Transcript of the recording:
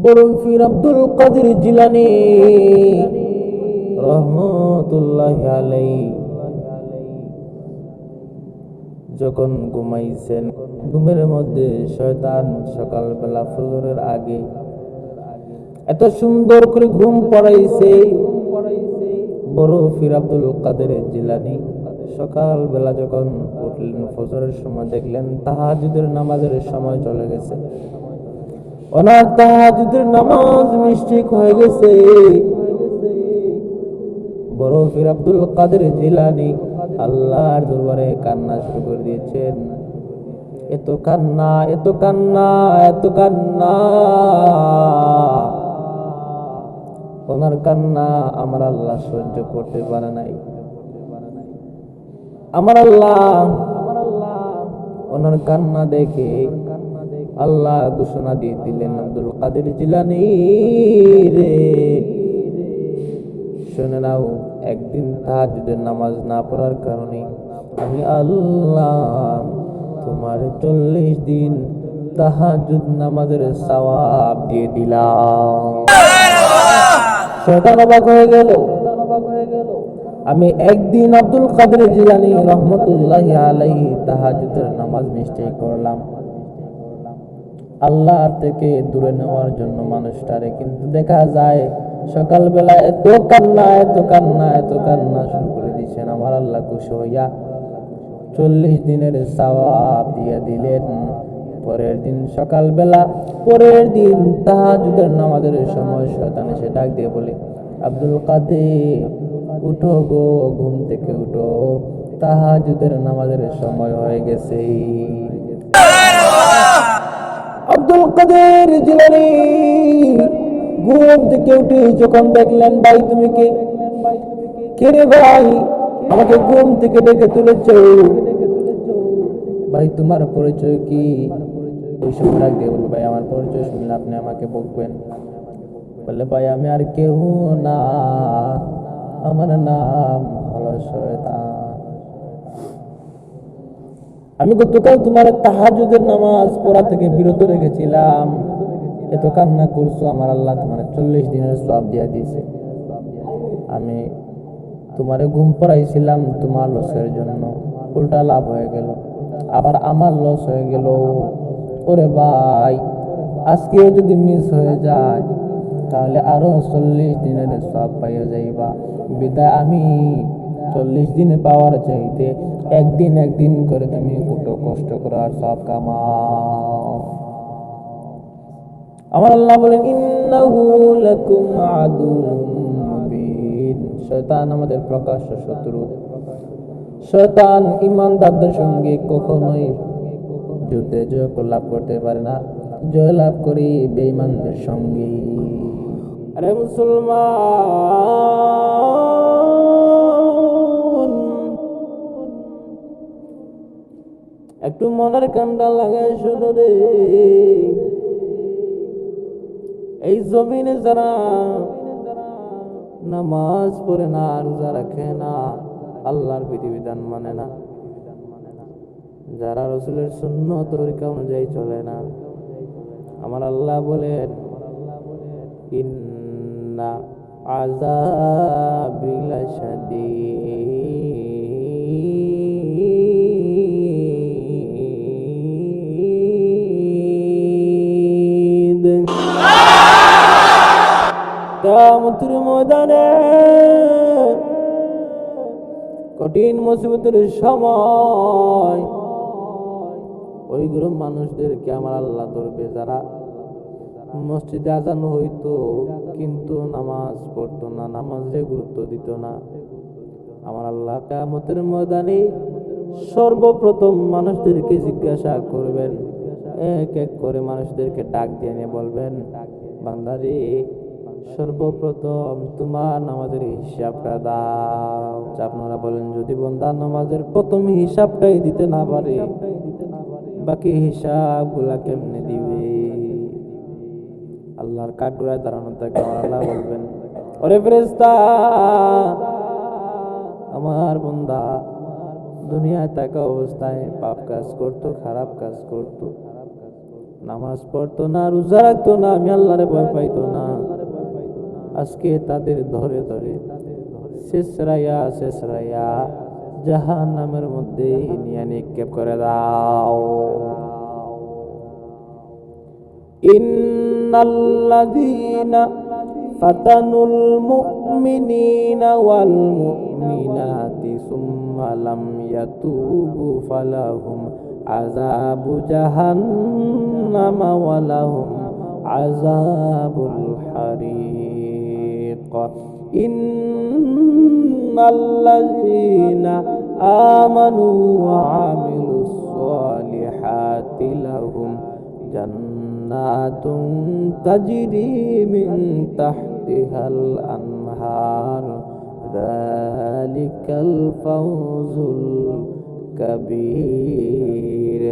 বড় পীর আব্দুল কাদের জিলানী রহমতুল্লাহি আলাইহি যখন ঘুমাইছেন, ঘুমের মধ্যে শয়তান সকালবেলা ফজরের আগে এত সুন্দর করে ঘুম পড়াইছে। বড় পীর আব্দুল কাদের জিলানী সকালবেলা যখন উঠলেন, ফজরের সময় দেখলেন তাহাজ্জুদের নামাজের সময় চলে গেছে। ওনার তাহাজ্জুদের নামাজ মিস্টেক হয়ে গেছে। বড় পীর আব্দুল কাদের জিলানী আল্লাহর দরবারে কান্না শুরু করে দিয়েছেন। এত কান্না, এত কান্না, এত কান্না। ওনার কান্না আমার আল্লাহ সহ্য করতে পারে নাই। আমার আল্লাহ ওনার কান্না দেখে আল্লাহ ঘোষণা দিয়ে দিলেন, আব্দুল কাদের জিলানী রে, শুনে নাও, একদিন তাহাজ্জুদের নামাজ না পড়ার কারণে আমি আল্লাহ তোমার 40 দিন তাহাজ্জুদ নামাজের সওয়াব দিয়ে দিলাম। শয়তান অবাক হয়ে গেল। আমি একদিন আব্দুল কাদের জিলানী রহমতুল্লাহি আলাইহি তাহাজ্জুদের নামাজ মিস্টেক করলাম, আল্লাহ থেকে দূরে নেওয়ার জন্য মানুষটারে, কিন্তু দেখা যায় সকালবেলা এত কান্না, এত কান্না, এত কান্না শুরু করে দিয়েছেন। আমার আল্লাহ খুশি হইয়া 40 দিনের সওয়াব দিয়ে দিলেন। পরের দিন সকালবেলা, পরের দিন তাহাজ্জুদের নামাজের সময় শয়তান এসে ডাক দিয়ে বলে, আব্দুল কাদের উঠো গো, ঘুম থেকে উঠো, তাহাজ্জুদের নামাজের সময় হয়ে গেছে। আব্দুল কাদের জিলানী ঘুম থেকে উঠে যখন দেখলেন, ভাই তুমি কে? কে রে ভাই, আমাকে ঘুম থেকে ডেকে তুলেছ? ভাই তোমার পরিচয় কি? ওই সময় ডাক দিয়ে বললো, ভাই আমার পরিচয় শুনলে আপনি আমাকে বকবেন। বললে, ভাই আমি আর কেউ না, আমার নাম হলো শয়তান। আমি গতকাল তোমার তাহাজ্জুদের নামাজ পড়া থেকে বিরত রেখেছিলাম, এত কান্না করছো, আমার আল্লাহ তোমার 40 দিনের সওয়াব দিয়ে দিয়েছে। আমি তোমারে ঘুম পড়াইছিলাম তোমার লসের জন্য, উল্টা লাভ হয়ে গেল, আবার আমার লস হয়ে গেল। ওরে ভাই, আজকেও যদি মিস হয়ে যায় তাহলে আরো 40 দিনের সওয়াব পাইয়া যাইবা। বিদায় আমি 40 দিনে পাওয়ার চাইতে একদিন একদিন করে তুমি উঠো, কষ্ট করো আর সওয়াব কামাও। আমার আল্লাহ বলেন, ইন্নাহু লাকুম আদুউম মুবিন। শয়তান আমাদের প্রকাশ্য শত্রু। শয়তান ঈমানদারদের সঙ্গে কখনোই যুদ্ধে জয় লাভ করতে পারে না, জয় লাভ করি বেঈমানদের সঙ্গে। আরে মুসলমান, একটু মনের কান্ডা লাগায় শোনো রে। এই জমিনে যারা নামাজ পড়ে না, রোজা রাখে না, আল্লাহর বিধিবিধান মানে না, যারা রাসূলের সুন্নাত তরিকা অনুযায়ী চলে না, আমার আল্লাহ বলেন, ইন্না আযাবি লাশাদীদ। কিয়ামতের ময়দানে কঠিন মুসিবতের সময় ওইগুলো মানুষদেরকে আমার আল্লাহ ধরবে, যারা মসজিদে আজান হইতো কিন্তু নামাজ পড়তো না, নামাজে গুরুত্ব দিত না। আমার আল্লাহ কিয়ামতের ময়দানে সর্বপ্রথম মানুষদেরকে জিজ্ঞাসা করবেন, এক এক করে মানুষদেরকে ডাক দিয়ে নিয়ে বলবেন, বান্দারে সর্বপ্রথম তোমার নামাজের হিসাবটা দাও। আপনারা বলেন, যদি বান্দা নামাজের প্রথম হিসাবটাই দিতে না পারে, বাকি হিসাব গুলা কেমনে দিবে? আল্লাহর কাঠগড়ায় দাঁড়ানো থাকে। আল্লাহ বলবেন, ওরে ফেরেশতা, আমার বান্দা দুনিয়ায় থাকা অবস্থায় পাপ কাজ করতো, খারাপ কাজ করতো, নামাজ পড়তো না, রোজা রাখতো না, আমি আল্লাহরে ভয় পাইতো না, আজকে তাদের ধরে ধরে শেষরাইয়া জাহান্নামের মধ্যে নিয়ে নিক্ষেপ করে দাও। ইন্নাল্লাযীনা ফাতানুল মুমিনিনা ওয়াল মুমিনাতি সুম্মা লাম ইয়াতুবু ফালাহুম আযাবু জাহান্নাম ওয়া লাহুম আযাবুল হারিক। ইন্নাল্লাযীনা আমানু ওয়া আমিলুস সালিহাতি লাহুম জান্নাতুন তাজরি মিন তাহতিহাল আনহার যালিকাল ফাওজুল কাবীর।